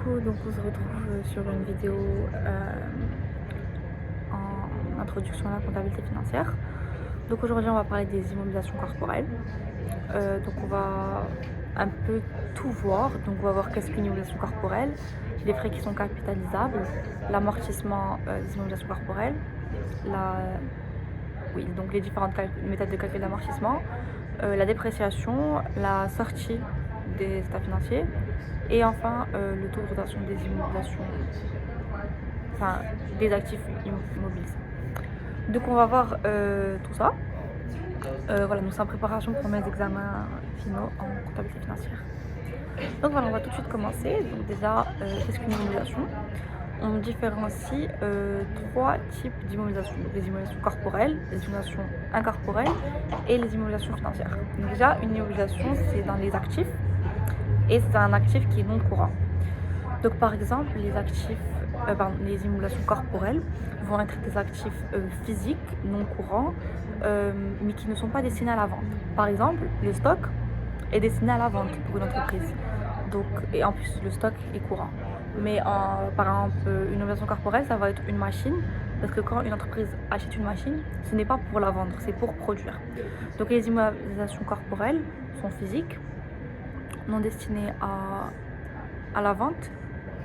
coup, donc on se retrouve sur une vidéo en introduction à la comptabilité financière. Donc aujourd'hui, on va parler des immobilisations corporelles. Donc on va un peu tout voir. Donc on va voir qu'est-ce qu'une immobilisation corporelle, les frais qui sont capitalisables, l'amortissement des immobilisations corporelles, donc les différentes méthodes de calcul d'amortissement, la dépréciation, la sortie des états financiers et enfin le taux de rotation des immobilisations, enfin des actifs immobilisés. Donc on va voir tout ça. Voilà, nous sommes en préparation pour mes examens finaux en comptabilité financière. Donc voilà, on va tout de suite commencer. Donc déjà, qu'est-ce qu'une immobilisation? On différencie trois types d'immobilisation. Donc les immobilisations corporelles, les immobilisations incorporelles et les immobilisations financières. Donc déjà, une immobilisation, c'est dans les actifs et c'est un actif qui est non courant. Donc par exemple, les immobilisations corporelles vont être des actifs physiques, non courants, mais qui ne sont pas destinés à la vente. Par exemple, le stock est destiné à la vente pour une entreprise. Donc, et en plus, le stock est courant. Mais par exemple, une immobilisation corporelle, ça va être une machine, parce que quand une entreprise achète une machine, ce n'est pas pour la vendre, c'est pour produire. Donc les immobilisations corporelles sont physiques, non destinées à la vente,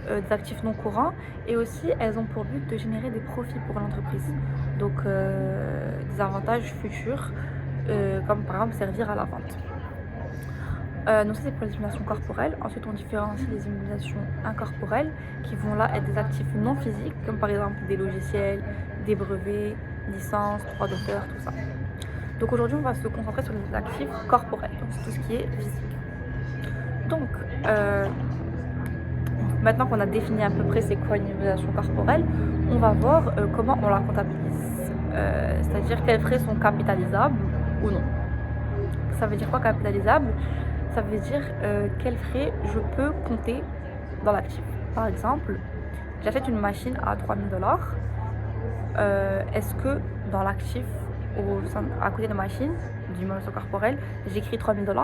des actifs non courants, et aussi elles ont pour but de générer des profits pour l'entreprise, donc des avantages futurs, comme par exemple servir à la vente. Donc ça c'est pour les immobilisations corporelles. Ensuite on différencie les immobilisations incorporelles qui vont là être des actifs non physiques, comme par exemple des logiciels, des brevets, licences, droits d'auteur, tout ça. Donc aujourd'hui on va se concentrer sur les actifs corporels, donc c'est tout ce qui est physique. Donc maintenant qu'on a défini à peu près c'est quoi une immobilisation corporelle, on va voir comment on la comptabilise. C'est-à-dire quels frais sont capitalisables ou non. Ça veut dire quoi capitalisable? Ça veut dire quels frais je peux compter dans l'actif. Par exemple, j'achète une machine à 3000 $. Est-ce que dans l'actif, à côté de la machine, du immobilisation corporelle, j'écris 3000 $?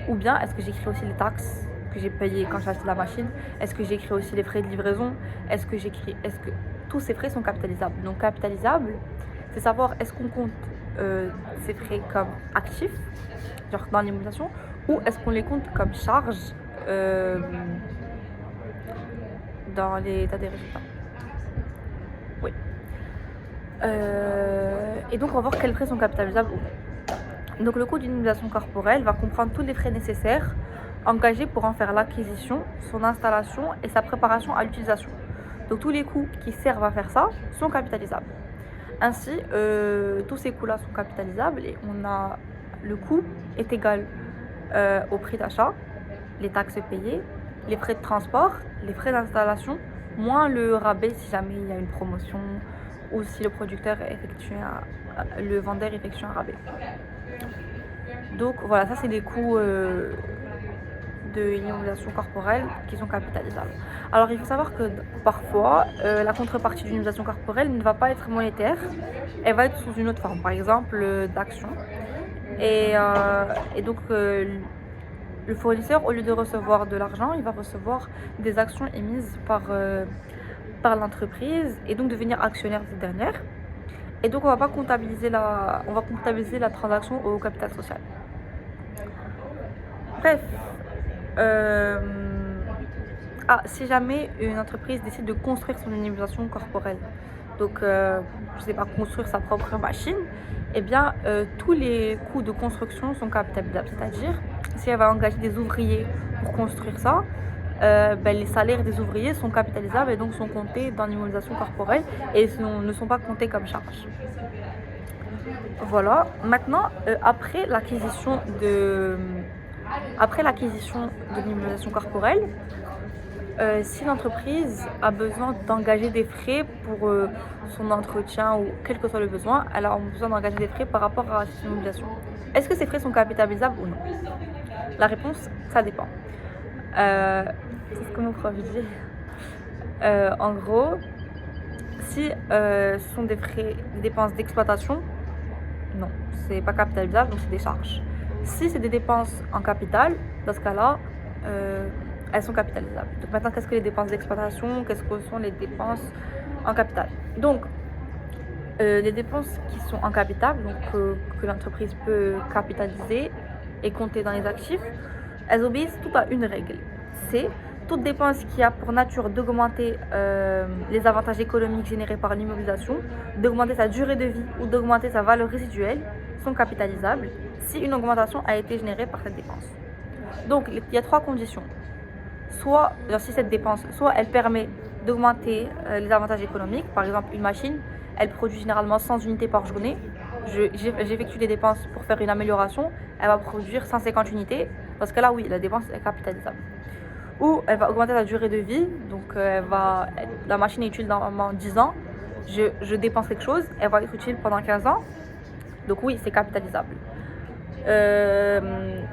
Ou bien est-ce que j'écris aussi les taxes que j'ai payées quand j'ai acheté la machine? Est-ce que j'écris aussi les frais de livraison? Est-ce que tous ces frais sont capitalisables? Donc capitalisable, c'est savoir est-ce qu'on compte ces frais comme actifs, genre dans l'immobilisation, ou est-ce qu'on les compte comme charge dans l'état des résultats? Oui. Et donc on va voir quels frais sont capitalisables ou non. Donc le coût d'une immobilisation corporelle va comprendre tous les frais nécessaires engagés pour en faire l'acquisition, son installation et sa préparation à l'utilisation. Donc tous les coûts qui servent à faire ça sont capitalisables. Ainsi, tous ces coûts-là sont capitalisables et le coût est égal au prix d'achat, les taxes payées, les frais de transport, les frais d'installation, moins le rabais si jamais il y a une promotion ou si le vendeur effectue un rabais. Donc voilà, ça c'est les coûts de l'immobilisation corporelle qui sont capitalisables. Alors il faut savoir que parfois la contrepartie d'une immobilisation corporelle ne va pas être monétaire, elle va être sous une autre forme, par exemple d'action. Et donc le fournisseur, au lieu de recevoir de l'argent, il va recevoir des actions émises par l'entreprise et donc devenir actionnaire de cette dernière. Et donc on va comptabiliser la transaction au capital social. Bref, si jamais une entreprise décide de construire son immobilisation corporelle, donc je sais pas, construire sa propre machine, eh bien tous les coûts de construction sont capitalisables. C'est-à-dire, si elle va engager des ouvriers pour construire ça, les salaires des ouvriers sont capitalisables et donc sont comptés dans l'immobilisation corporelle et ne sont pas comptés comme charge. Voilà. Maintenant, après l'acquisition de l'immobilisation corporelle, si l'entreprise a besoin d'engager des frais pour son entretien ou quel que soit le besoin, elle a besoin d'engager des frais par rapport à cette immobilisation. Est-ce que ces frais sont capitalisables ou non? La réponse, ça dépend. C'est ce que mon prof dit. En gros, si ce sont des dépenses d'exploitation, non, c'est pas capitalisable, donc c'est des charges. Si c'est des dépenses en capital, dans ce cas-là, elles sont capitalisables. Donc maintenant, qu'est-ce que les dépenses d'exploitation? Qu'est-ce que sont les dépenses en capital? Donc, les dépenses qui sont en capital, donc que l'entreprise peut capitaliser et compter dans les actifs, elles obéissent toutes à une règle. C'est toute dépense qui a pour nature d'augmenter les avantages économiques générés par l'immobilisation, d'augmenter sa durée de vie ou d'augmenter sa valeur résiduelle sont capitalisables si une augmentation a été générée par cette dépense. Donc, il y a trois conditions. Soit, si cette dépense, soit elle permet d'augmenter les avantages économiques, par exemple une machine, elle produit généralement 100 unités par journée. J'effectue des dépenses pour faire une amélioration, elle va produire 150 unités. Dans ce cas-là, oui, la dépense est capitalisable. Ou elle va augmenter la durée de vie, donc la machine est utile dans 10 ans, je dépense quelque chose, elle va être utile pendant 15 ans, donc oui, c'est capitalisable.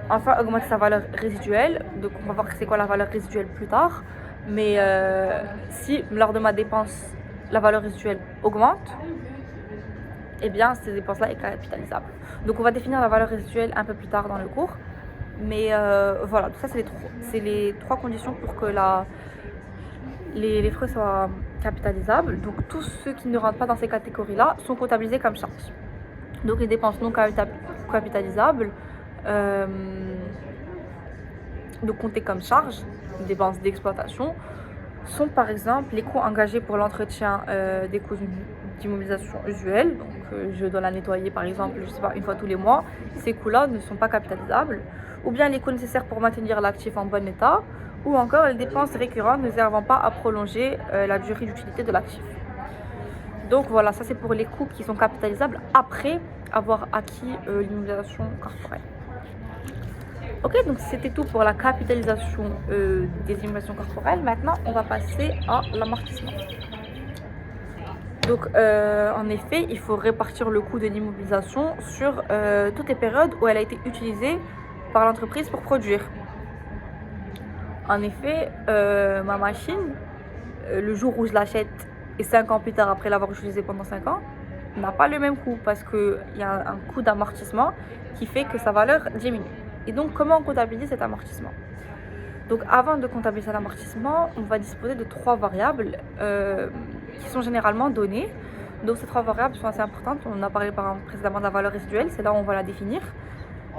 Enfin, augmenter sa valeur résiduelle, donc on va voir c'est quoi la valeur résiduelle plus tard, mais si lors de ma dépense, la valeur résiduelle augmente, eh bien, ces dépenses-là sont capitalisables. Donc, on va définir la valeur résiduelle un peu plus tard dans le cours. Mais voilà, tout ça, c'est les trois conditions pour que les frais soient capitalisables. Donc, tous ceux qui ne rentrent pas dans ces catégories-là sont comptabilisés comme charges. Donc, les dépenses non capitalisables, donc comptées comme charges, les dépenses d'exploitation, sont par exemple les coûts engagés pour l'entretien des coûts d'immobilisation usuels. Donc, je dois la nettoyer par exemple, je sais pas, une fois tous les mois. Ces coûts-là ne sont pas capitalisables. Ou bien les coûts nécessaires pour maintenir l'actif en bon état, ou encore les dépenses récurrentes ne servant pas à prolonger la durée d'utilité de l'actif. Donc voilà, ça c'est pour les coûts qui sont capitalisables après avoir acquis l'immobilisation corporelle. Ok, donc c'était tout pour la capitalisation des immobilisations corporelles. Maintenant, on va passer à l'amortissement. Donc, en effet, il faut répartir le coût de l'immobilisation sur toutes les périodes où elle a été utilisée par l'entreprise pour produire. En effet, ma machine, le jour où je l'achète et 5 ans plus tard après l'avoir utilisée pendant 5 ans, n'a pas le même coût parce qu'il y a un coût d'amortissement qui fait que sa valeur diminue. Et donc, comment on comptabilise cet amortissement? Donc, avant de comptabiliser l'amortissement, on va disposer de 3 variables qui sont généralement données. Donc, ces 3 variables sont assez importantes. On a parlé par exemple précédemment de la valeur résiduelle, c'est là où on va la définir.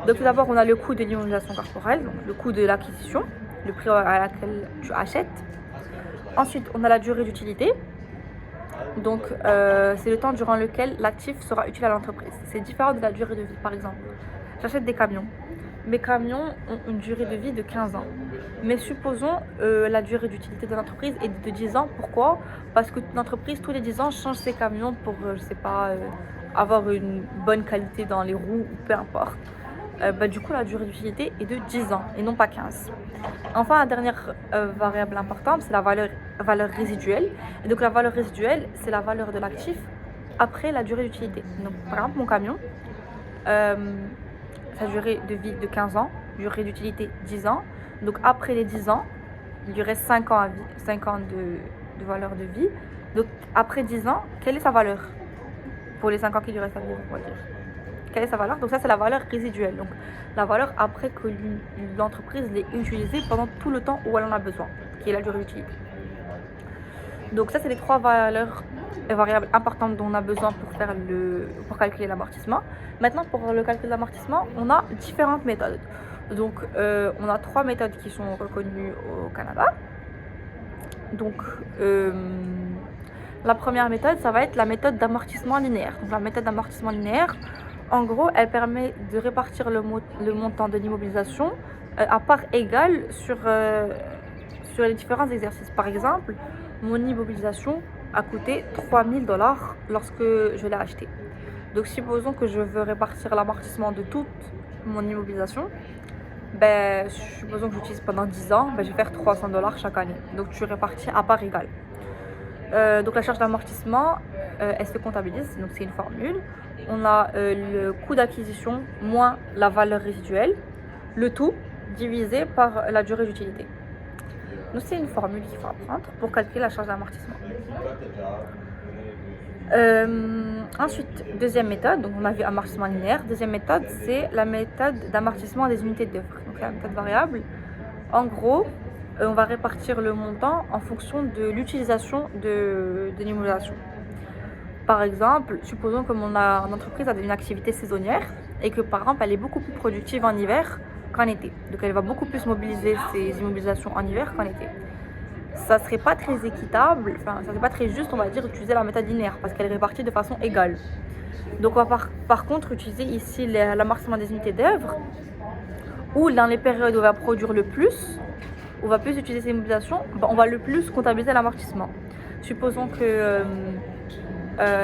Donc, tout d'abord, on a le coût de l'immobilisation corporelle, donc le coût de l'acquisition, le prix à laquelle tu achètes. Ensuite, on a la durée d'utilité. Donc, c'est le temps durant lequel l'actif sera utile à l'entreprise. C'est différent de la durée de vie. Par exemple, j'achète des camions. Mes camions ont une durée de vie de 15 ans. Mais supposons la durée d'utilité de l'entreprise est de 10 ans. Pourquoi? Parce que l'entreprise, tous les 10 ans, change ses camions pour, je sais pas, avoir une bonne qualité dans les roues ou peu importe. Du coup, la durée d'utilité est de 10 ans et non pas 15. Enfin, la dernière variable importante, c'est la valeur résiduelle. Et donc, la valeur résiduelle, c'est la valeur de l'actif après la durée d'utilité. Donc, par exemple, mon camion, sa durée de vie de 15 ans, durée d'utilité 10 ans. Donc, après les 10 ans, il lui reste 5 ans, 5 ans de valeur de vie. Donc, après 10 ans, quelle est sa valeur? Pour les 5 ans qui lui restent à vivre, on va dire. Quelle est sa valeur? Donc ça, c'est la valeur résiduelle. Donc la valeur après que l'entreprise l'ait utilisée pendant tout le temps où elle en a besoin, qui est la durée d'utilité. Donc ça, c'est les 3 valeurs et variables importantes dont on a besoin pour calculer l'amortissement. Maintenant, pour le calcul de l'amortissement, on a différentes méthodes. Donc on a 3 méthodes qui sont reconnues au Canada. Donc la première méthode, ça va être la méthode d'amortissement linéaire. Donc la méthode d'amortissement linéaire, en gros, elle permet de répartir le montant de l'immobilisation à part égale sur les différents exercices. Par exemple, mon immobilisation a coûté 3 000 $ lorsque je l'ai acheté. Donc, supposons que je veux répartir l'amortissement de toute mon immobilisation. Supposons que j'utilise pendant 10 ans, je vais faire 300 $ chaque année. Donc, tu répartis à part égale. Donc, la charge d'amortissement, elle se comptabilise. Donc, c'est une formule. On a le coût d'acquisition moins la valeur résiduelle, le tout divisé par la durée d'utilité. Donc c'est une formule qu'il faut apprendre pour calculer la charge d'amortissement. Ensuite, deuxième méthode, donc on a vu amortissement linéaire. Deuxième méthode, c'est la méthode d'amortissement des unités d'œuvre. Donc la méthode variable. En gros, on va répartir le montant en fonction de l'utilisation de l'immobilisation. Par exemple, supposons que mon entreprise a une activité saisonnière et que par exemple elle est beaucoup plus productive en hiver qu'en été. Donc elle va beaucoup plus mobiliser ses immobilisations en hiver qu'en été. Ça serait pas très équitable, enfin ça serait pas très juste on va dire d'utiliser la méthode linéaire parce qu'elle est répartie de façon égale. Donc on va par contre utiliser ici l'amortissement des unités d'œuvre où dans les périodes où on va produire le plus, on va plus utiliser ces immobilisations, on va le plus comptabiliser l'amortissement. Supposons que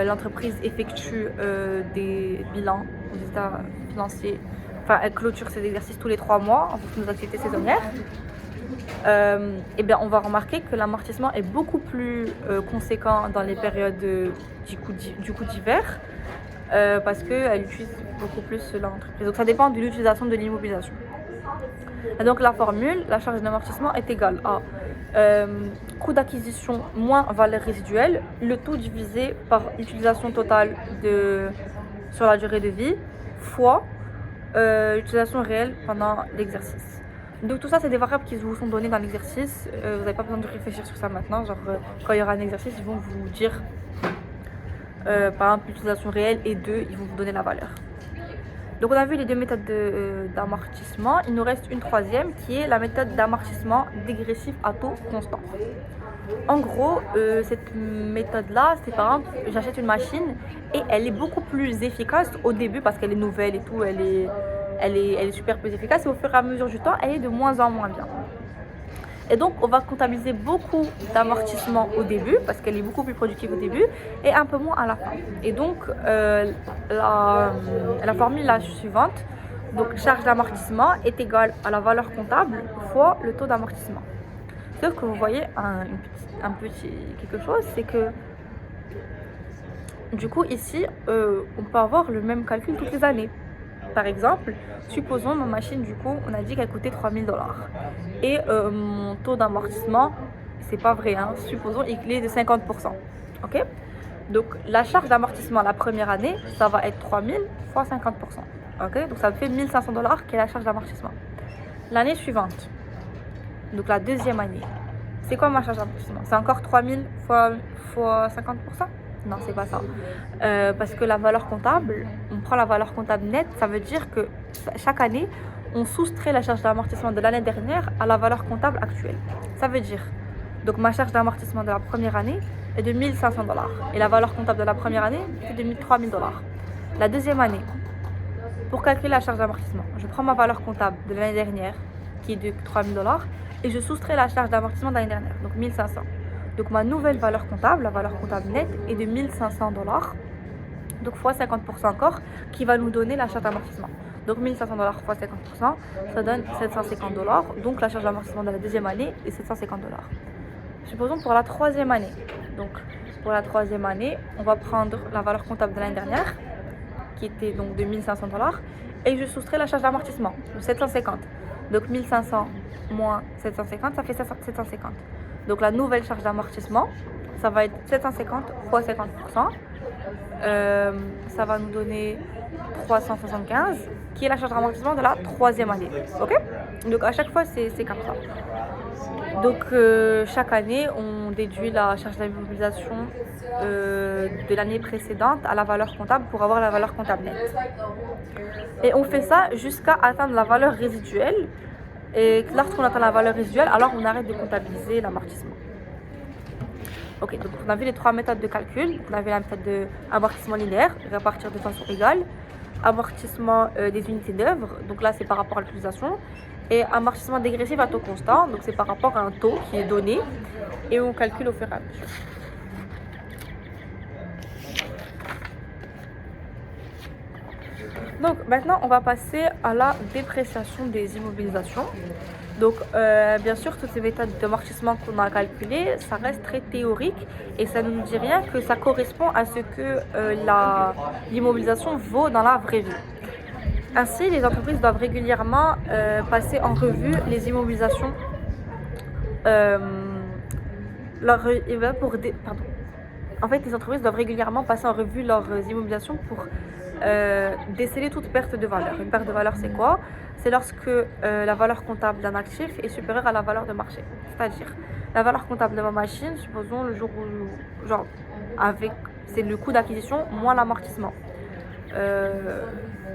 l'entreprise effectue des bilans, des états financiers, enfin elle clôture ses exercices tous les 3 mois en fonction des activités saisonnières. Et bien on va remarquer que l'amortissement est beaucoup plus conséquent dans les périodes du coup d'hiver parce qu'elle utilise beaucoup plus l'entreprise. Donc ça dépend de l'utilisation de l'immobilisation. Et donc la formule, la charge d'amortissement est égale à coût d'acquisition moins valeur résiduelle, le tout divisé par l'utilisation totale sur la durée de vie, fois l'utilisation réelle pendant l'exercice. Donc tout ça, c'est des variables qui vous sont données dans l'exercice. Vous n'avez pas besoin de réfléchir sur ça maintenant. Genre, quand il y aura un exercice, ils vont vous dire, par exemple, l'utilisation réelle et ils vont vous donner la valeur. Donc on a vu les deux méthodes d'amortissement. Il nous reste une troisième qui est la méthode d'amortissement dégressif à taux constant. En gros, cette méthode-là, c'est par exemple, j'achète une machine et elle est beaucoup plus efficace au début parce qu'elle est nouvelle et tout, elle est super plus efficace et au fur et à mesure du temps, elle est de moins en moins bien. Et donc, on va comptabiliser beaucoup d'amortissement au début parce qu'elle est beaucoup plus productive au début et un peu moins à la fin. Et donc, la formule la suivante, donc charge d'amortissement est égale à la valeur comptable fois le taux d'amortissement. Sauf que vous voyez un petit quelque chose, c'est que du coup ici, on peut avoir le même calcul toutes les années. Par exemple, supposons ma machine, du coup, on a dit qu'elle coûtait 3000 $. Et mon taux d'amortissement, c'est pas vrai, hein, supposons il est de 50%. Ok? Donc la charge d'amortissement la première année, ça va être 3000 fois 50%. Ok? Donc ça me fait 1500 $ qui est la charge d'amortissement. L'année suivante, donc la deuxième année, c'est quoi ma charge d'amortissement? C'est encore 3000 fois 50%? Non, c'est pas ça. Parce que la valeur comptable, on prend la valeur comptable nette, ça veut dire que chaque année, on soustrait la charge d'amortissement de l'année dernière à la valeur comptable actuelle. Ça veut dire, donc ma charge d'amortissement de la première année est de 1500 $. Et la valeur comptable de la première année, c'est de 3000 $. La deuxième année, pour calculer la charge d'amortissement, je prends ma valeur comptable de l'année dernière, qui est de 3000 $, et je soustrais la charge d'amortissement de l'année dernière, donc 1500. Donc ma nouvelle valeur comptable, la valeur comptable nette, est de 1500 $, donc fois 50% encore, qui va nous donner la charge d'amortissement. Donc 1500 $ fois 50%, ça donne 750 $. Donc la charge d'amortissement de la deuxième année est 750 $. Supposons pour la troisième année. Donc pour la troisième année, on va prendre la valeur comptable de l'année dernière, qui était donc de 1500 $, et je soustrais la charge d'amortissement, de 750. Donc 1500 moins 750, ça fait 750. Donc la nouvelle charge d'amortissement, ça va être 750 fois 50%. Ça va nous donner 375, qui est la charge d'amortissement de la troisième année. Ok? Donc à chaque fois, c'est comme ça. Donc chaque année, on déduit la charge d'immobilisation de l'année précédente à la valeur comptable pour avoir la valeur comptable nette. Et on fait ça jusqu'à atteindre la valeur résiduelle. Et lorsqu'on atteint la valeur résiduelle, alors on arrête de comptabiliser l'amortissement. Ok, donc on a vu les trois méthodes de calcul. On avait la méthode d'amortissement linéaire, répartir de façon égale. Amortissement des unités d'œuvre, donc là c'est par rapport à l'utilisation. Et amortissement dégressif à taux constant, donc c'est par rapport à un taux qui est donné. Et on calcule au fur et à mesure. Donc maintenant on va passer à la dépréciation des immobilisations. Donc bien sûr toutes ces méthodes d'amortissement qu'on a calculées, ça reste très théorique et ça ne nous dit rien que ça correspond à ce que l'immobilisation vaut dans la vraie vie. Ainsi les entreprises doivent régulièrement passer en revue les immobilisations En fait les entreprises doivent régulièrement passer en revue leurs immobilisations pour déceler toute perte de valeur. Une perte de valeur, c'est quoi? c'est lorsque la valeur comptable d'un actif est supérieure à la valeur de marché. C'est-à-dire, la valeur comptable de ma machine, supposons le jour où, genre, c'est le coût d'acquisition moins l'amortissement.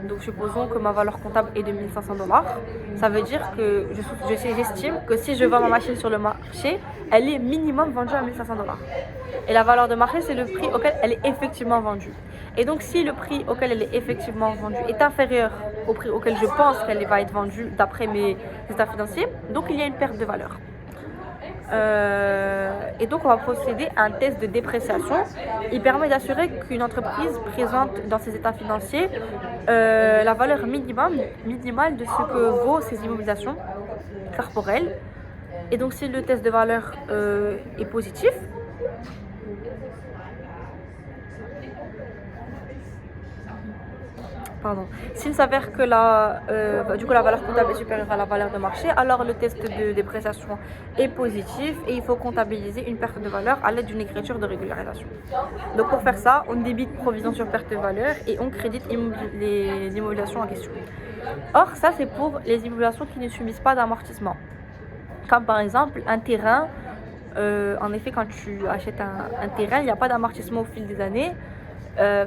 Donc supposons que ma valeur comptable est de 1500 $. Ça veut dire que j'estime que si je vends ma machine sur le marché, elle est minimum vendue à 1500 $. Et la valeur de marché, c'est le prix auquel elle est effectivement vendue. Et donc si le prix auquel elle est effectivement vendue est inférieur au prix auquel je pense qu'elle va être vendue d'après mes états financiers, donc il y a une perte de valeur. Et donc on va procéder à un test de dépréciation. Il permet d'assurer qu'une entreprise présente dans ses états financiers la valeur minimale de ce que vaut ses immobilisations corporelles. Et donc si le test de valeur est positif, s'il s'avère que la valeur comptable est supérieure à la valeur de marché, alors le test de dépréciation est positif et il faut comptabiliser une perte de valeur à l'aide d'une écriture de régularisation. Donc pour faire ça, on débite provision sur perte de valeur et on crédite les immobilisations en question. Or, ça c'est pour les immobilisations qui ne subissent pas d'amortissement. Comme par exemple un terrain. En effet, quand tu achètes un terrain, il n'y a pas d'amortissement au fil des années.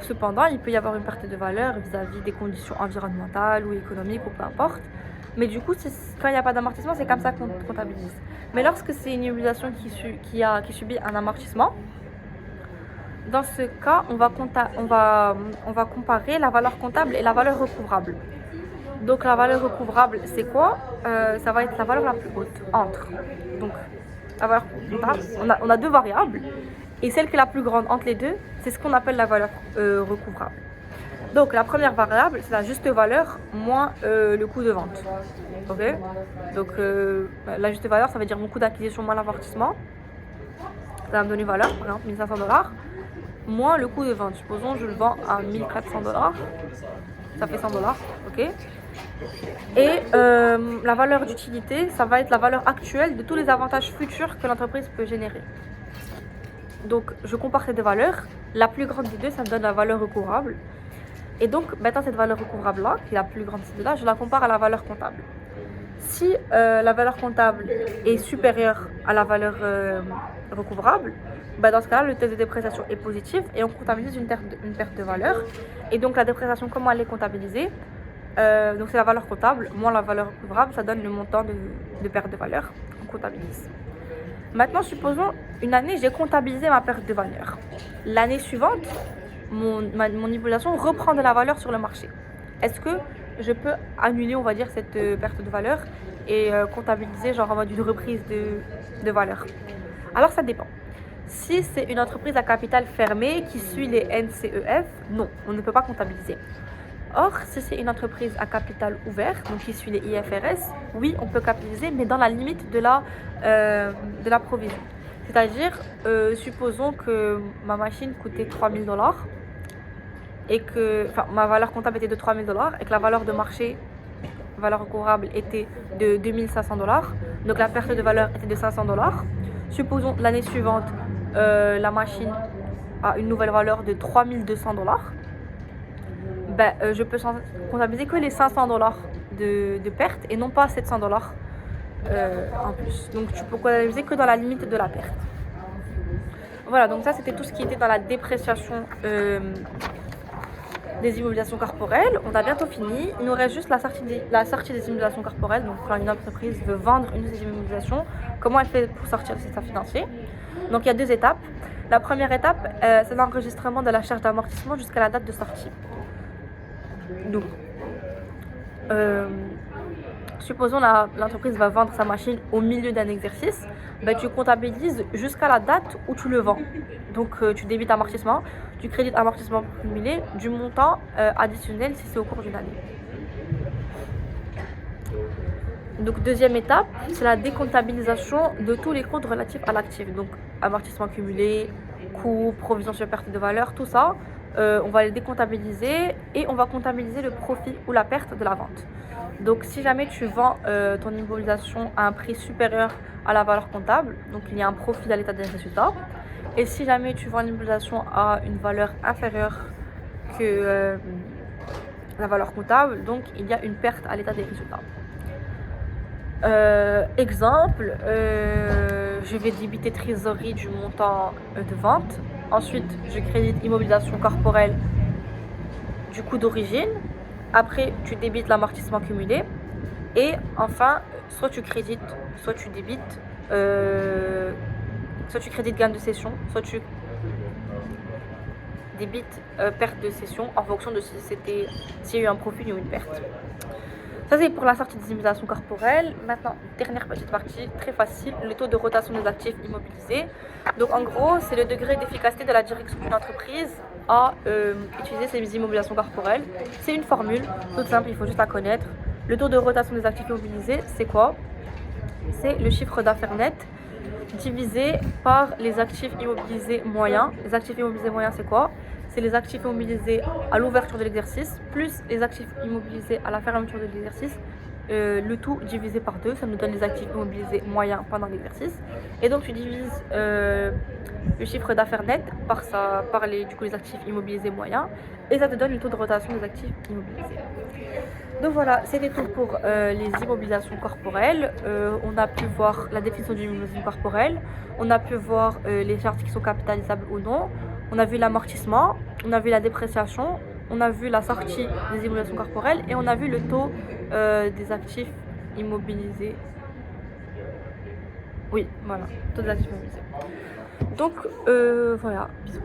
Cependant, il peut y avoir une perte de valeur vis-à-vis des conditions environnementales ou économiques ou peu importe. Mais du coup, quand il n'y a pas d'amortissement, c'est comme ça qu'on comptabilise. Mais lorsque c'est une immobilisation qui subit un amortissement, dans ce cas, on va comparer la valeur comptable et la valeur recouvrable. Donc la valeur recouvrable, c'est quoi? Ça va être la valeur la plus haute entre. Donc la valeur comptable, on a deux variables. Et celle qui est la plus grande entre les deux, c'est ce qu'on appelle la valeur recouvrable. Donc la première variable, c'est la juste valeur moins le coût de vente. Ok? Donc la juste valeur, ça veut dire mon coût d'acquisition moins l'amortissement. Ça va me donner une valeur, par exemple 1500 $, moins le coût de vente. Supposons je le vends à 1400 $, ça fait 100 $. Ok? Et la valeur d'utilité, ça va être la valeur actuelle de tous les avantages futurs que l'entreprise peut générer. Donc, je compare ces deux valeurs. La plus grande des deux, ça me donne la valeur recouvrable. Et donc, maintenant, cette valeur recouvrable-là, qui est la plus grande de ces deux-là, je la compare à la valeur comptable. Si la valeur comptable est supérieure à la valeur recouvrable, dans ce cas-là, le test de dépréciation est positif et on comptabilise une perte de valeur. Et donc, la dépréciation, comment elle est comptabilisée? Donc, c'est la valeur comptable moins la valeur recouvrable, ça donne le montant de perte de valeur qu'on comptabilise. Maintenant, supposons une année, j'ai comptabilisé ma perte de valeur. L'année suivante, mon immobilisation reprend de la valeur sur le marché. Est-ce que je peux annuler, on va dire, cette perte de valeur et comptabiliser genre en mode une reprise de valeur? Alors, ça dépend. Si c'est une entreprise à capital fermé qui suit les NCEF, non, on ne peut pas comptabiliser. Or, si c'est une entreprise à capital ouvert, donc qui suit les IFRS, oui, on peut capitaliser, mais dans la limite de la provision. C'est-à-dire, supposons que ma machine coûtait 3000 $, et que ma valeur comptable était de 3000 $ et que la valeur de marché, valeur recouvrable, était de 2500 $. Donc la perte de valeur était de 500 $. Supposons l'année suivante, la machine a une nouvelle valeur de 3200 $. Je peux comptabiliser que les 500 $ de perte et non pas 700 $ en plus. Donc tu peux comptabiliser que dans la limite de la perte. Voilà, donc ça c'était tout ce qui était dans la dépréciation des immobilisations corporelles. On a bientôt fini. Il nous reste juste la sortie des immobilisations corporelles. Donc quand une entreprise veut vendre une de ses immobilisations, comment elle fait pour sortir de ses états financiers? Donc il y a deux étapes. La première étape, c'est l'enregistrement de la charge d'amortissement jusqu'à la date de sortie. Donc, supposons l'entreprise va vendre sa machine au milieu d'un exercice, tu comptabilises jusqu'à la date où tu le vends. Donc tu débites amortissement, tu crédites amortissement cumulé du montant additionnel si c'est au cours d'une année. Donc deuxième étape, c'est la décomptabilisation de tous les comptes relatifs à l'actif. Donc amortissement cumulé, coûts, provision sur perte de valeur, tout ça. On va les décomptabiliser et on va comptabiliser le profit ou la perte de la vente. Donc si jamais tu vends ton immobilisation à un prix supérieur à la valeur comptable, donc il y a un profit à l'état des résultats. Et si jamais tu vends l'immobilisation à une valeur inférieure que la valeur comptable, donc il y a une perte à l'état des résultats. Exemple, je vais débiter trésorerie du montant de vente. Ensuite, je crédite immobilisation corporelle du coût d'origine. Après, tu débites l'amortissement cumulé. Et enfin, soit tu crédites, soit tu débites, soit tu crédites gain de cession, soit tu débites perte de cession en fonction de s'il y a eu un profit ou une perte. Ça, c'est pour la sortie des immobilisations corporelles. Maintenant, dernière petite partie, très facile, le taux de rotation des actifs immobilisés. Donc, en gros, c'est le degré d'efficacité de la direction d'une entreprise à utiliser ces immobilisations corporelles. C'est une formule toute simple, il faut juste la connaître. Le taux de rotation des actifs immobilisés, c'est quoi? C'est le chiffre d'affaires net divisé par les actifs immobilisés moyens. Les actifs immobilisés moyens, c'est quoi? C'est les actifs immobilisés à l'ouverture de l'exercice, plus les actifs immobilisés à la fermeture de l'exercice, le tout divisé par 2, ça nous donne les actifs immobilisés moyens pendant l'exercice. Et donc tu divises le chiffre d'affaires net par les actifs immobilisés moyens, et ça te donne le taux de rotation des actifs immobilisés. Donc voilà, c'était tout pour les immobilisations corporelles. On a pu voir la définition d'une immobilisation corporelle, on a pu voir les charges qui sont capitalisables ou non, on a vu l'amortissement, on a vu la dépréciation, on a vu la sortie des immobilisations corporelles et on a vu le taux des actifs immobilisés. Oui, voilà, taux des actifs immobilisés. Donc voilà, bisous.